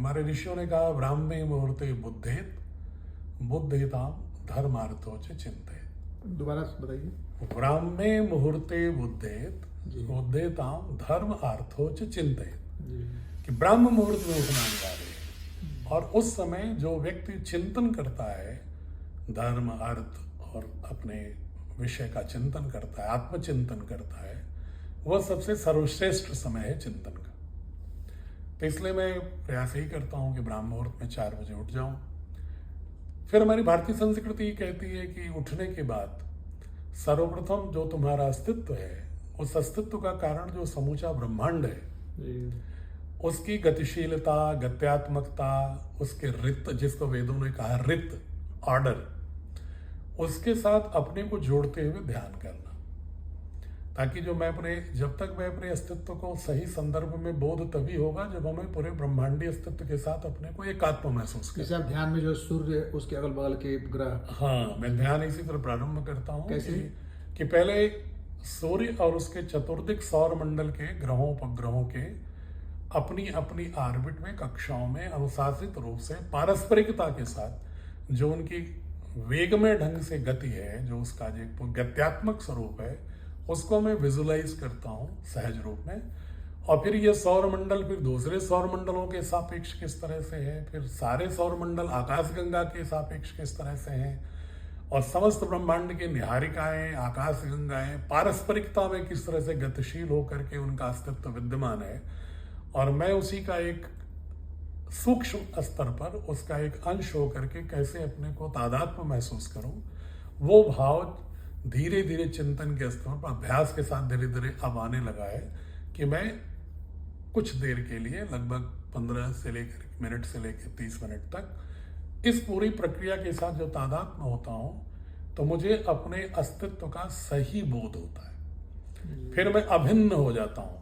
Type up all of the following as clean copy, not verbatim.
हमारे ऋषियों ने कहा ब्राह्मे मुहूर्ते बुद्धेत बुद्धेताम धर्मार्थोच चिंतेत। दोबारा बताइए। ब्राह्मे मुहूर्ते बुद्धेत जी। बुद्धेताम धर्म अर्थोच चिंतेत, जी। कि ब्रह्म मुहूर्त में उठना अनिवार्य है। और उस समय जो व्यक्ति चिंतन करता है, धर्म अर्थ और अपने विषय का चिंतन करता है, आत्मचिंतन करता है, वह सबसे सर्वश्रेष्ठ समय है चिंतन का। तो इसलिए मैं प्रयास यही करता हूँ कि ब्राह्म मुहूर्त में 4 बजे उठ जाऊं। फिर हमारी भारतीय संस्कृति ये कहती है कि उठने के बाद सर्वप्रथम जो तुम्हारा अस्तित्व है, उस अस्तित्व का कारण जो समूचा ब्रह्मांड है, जी। उसकी गतिशीलता, गत्यात्मकता, उसके रित, जिसको वेदों ने कहा रित, ऑर्डर, उसके साथ अपने को जोड़ते हुए ध्यान करना, ताकि जब तक मैं अपने अस्तित्व को सही संदर्भ में बोध तभी होगा जब हमें पूरे ब्रह्मांडीय अस्तित्व के साथ अपने को एकात्म महसूस करें। जैसे आप ध्यान में जो सूर्य, उसके अगल बगल के ग्रह। हाँ, मैं ध्यान इसी तरह प्रारंभ करता हूँ। कैसे? कि पहले सूर्य और उसके चतुर्दिक सौर मंडल के ग्रहों उपग्रहों के अपनी अपनी ऑर्बिट में, कक्षाओं में अनुशासित रूप से पारस्परिकता के साथ जो उनकी वेगमय ढंग से गति है, जो उसका जो गत्यात्मक स्वरूप है, उसको मैं विजुलाइज करता हूँ सहज रूप में। और फिर ये सौर मंडल फिर दूसरे सौर मंडलों के सापेक्ष किस तरह से है, फिर सारे सौर मंडल आकाशगंगा के सापेक्ष किस तरह से हैं, और समस्त ब्रह्मांड के निहारिकाएं, आकाशगंगाएं पारस्परिकता में किस तरह से गतिशील होकर के उनका अस्तित्व विद्यमान है, और मैं उसी का एक सूक्ष्म स्तर पर उसका एक अंश होकर के कैसे अपने को तादात्म्य महसूस करूं, वो भाव धीरे धीरे चिंतन के स्तर पर अभ्यास के साथ धीरे धीरे अब आने लगा है कि मैं कुछ देर के लिए, लगभग 15 से लेकर मिनट से लेकर 30 मिनट तक इस पूरी प्रक्रिया के साथ जो तादात्म्य होता हूं, तो मुझे अपने अस्तित्व का सही बोध होता है। फिर मैं अभिन्न हो जाता हूं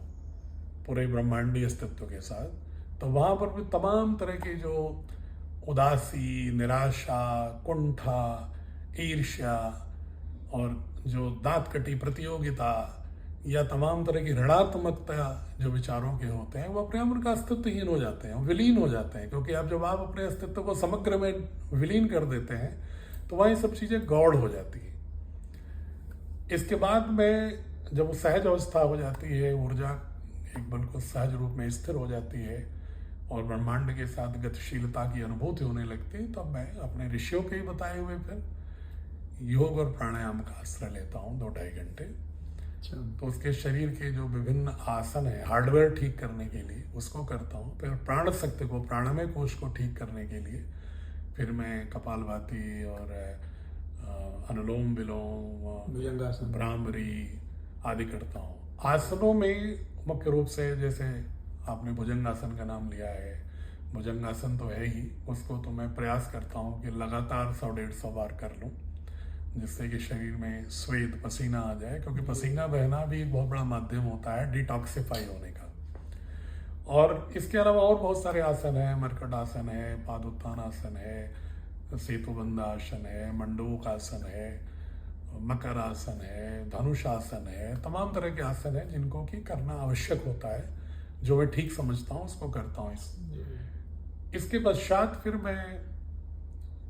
पूरे ब्रह्मांडीय अस्तित्व के साथ। तो वहां पर भी तमाम तरह की जो उदासी, निराशा, कुंठा, ईर्ष्या और जो दांत कटी प्रतियोगिता या तमाम तरह की ऋणात्मकता जो विचारों के होते हैं, वो अपने आप उनका अस्तित्वहीन हो जाते हैं, विलीन हो जाते हैं। क्योंकि जब आप अपने अस्तित्व को समग्र में विलीन कर देते हैं, तो वहाँ ये सब चीज़ें गौड़ हो जाती है। इसके बाद में जब वो सहज अवस्था हो जाती है, ऊर्जा एक बिल्कुल सहज रूप में स्थिर हो जाती है और ब्रह्मांड के साथ गतिशीलता की अनुभूति होने लगती है, तब मैं अपने ऋषियों के ही बताए हुए फिर योग और प्राणायाम का आश्रय लेता हूँ 2-2.5 घंटे। तो उसके शरीर के जो विभिन्न आसन है, हार्डवेयर ठीक करने के लिए उसको करता हूँ। फिर प्राण शक्ति को, प्राणमय कोश को ठीक करने के लिए फिर मैं कपालभाति और अनुलोम विलोम, भुजंगासन, भ्रामरी आदि करता हूँ। आसनों में मुख्य रूप से, जैसे आपने भुजंगासन का नाम लिया है, भुजंगासन तो है ही, उसको तो मैं प्रयास करता हूँ कि लगातार 100-150 बार कर लूँ, जिससे कि शरीर में स्वेद, पसीना आ जाए। क्योंकि पसीना बहना भी एक बहुत बड़ा माध्यम होता है डिटॉक्सिफाई होने का। और इसके अलावा और बहुत सारे आसन हैं, मरकट आसन है, पादोत्थान आसन है, सेतुबंध आसन है, मंडूक आसन है, मकर आसन है, धनुषासन है, तमाम तरह के आसन हैं जिनको कि करना आवश्यक होता है। जो मैं ठीक समझता हूँ उसको करता हूँ। इसके पश्चात फिर मैं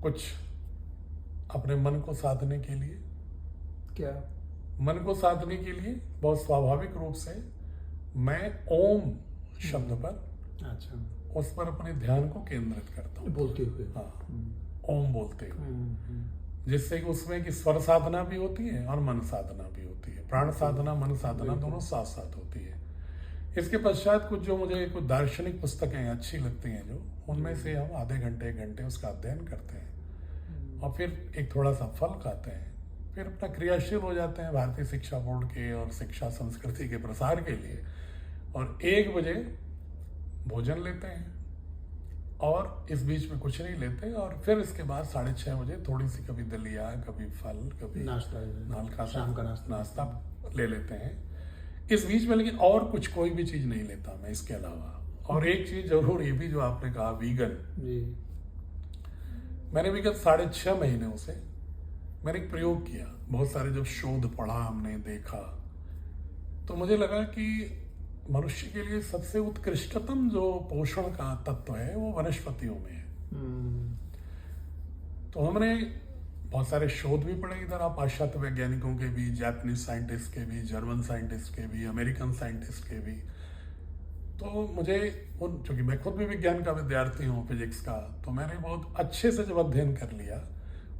कुछ अपने मन को साधने के लिए, क्या मन को साधने के लिए बहुत स्वाभाविक रूप से मैं ओम शब्द पर, अच्छा, उस पर अपने ध्यान को केंद्रित करता हूँ बोलते हुए। हाँ, ओम बोलते हुए, जिससे कि उसमें कि स्वर साधना भी होती है और मन साधना भी होती है। प्राण साधना, मन साधना दोनों साथ साथ होती है। इसके पश्चात कुछ जो मुझे कुछ दार्शनिक पुस्तकें अच्छी लगती हैं, जो उनमें से हम आधे घंटे 1 घंटे उसका अध्ययन करते हैं और फिर एक थोड़ा सा फल खाते हैं। फिर अपना क्रियाशील हो जाते हैं भारतीय शिक्षा बोर्ड के और शिक्षा संस्कृति के प्रसार के लिए, और 1 बजे भोजन लेते हैं और इस बीच में कुछ नहीं लेते। और फिर इसके बाद 6:30 बजे थोड़ी सी कभी दलिया, कभी फल, कभी नाश्ता, हल्का शाम का नाश्ता ले लेते हैं इस बीच में। लेकिन और कुछ कोई भी चीज़ नहीं लेता मैं इसके अलावा। और एक चीज़ जरूर, ये भी जो आपने कहा वीगन, मैंने विगत 6.5 महीनों से मैंने एक प्रयोग किया। बहुत सारे जब शोध पढ़ा, हमने देखा, तो मुझे लगा कि मनुष्य के लिए सबसे उत्कृष्टतम जो पोषण का तत्व है वो वनस्पतियों में है। तो हमने बहुत सारे शोध भी पढ़े इधर, आप पाश्चात्य वैज्ञानिकों के भी, जापानीज साइंटिस्ट के भी, जर्मन साइंटिस्ट के भी, अमेरिकन साइंटिस्ट के भी। तो मुझे उन, चूंकि मैं खुद भी विज्ञान का विद्यार्थी हूँ, फिजिक्स का, तो मैंने बहुत अच्छे से जब अध्ययन कर लिया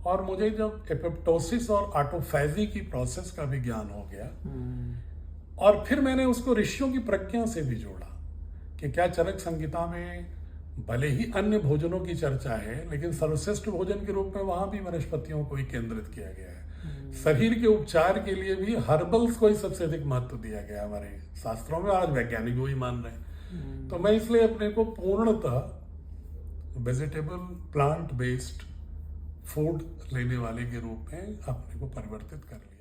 और मुझे जब एपोप्टोसिस और ऑटोफैजी की प्रोसेस का भी ज्ञान हो गया, और फिर मैंने उसको ऋषियों की प्रज्ञा से भी जोड़ा कि क्या चरक संहिता में भले ही अन्य भोजनों की चर्चा है, लेकिन सर्वश्रेष्ठ भोजन के रूप में वहां भी वनस्पतियों को ही केंद्रित किया गया है। शरीर के उपचार के लिए भी हर्बल्स को ही सबसे अधिक महत्व दिया गया हमारे शास्त्रों में, आज वैज्ञानिक वही मान रहे हैं। तो मैं इसलिए अपने को पूर्णतः वेजिटेबल प्लांट बेस्ड फूड लेने वाले के रूप में अपने को परिवर्तित कर लिया।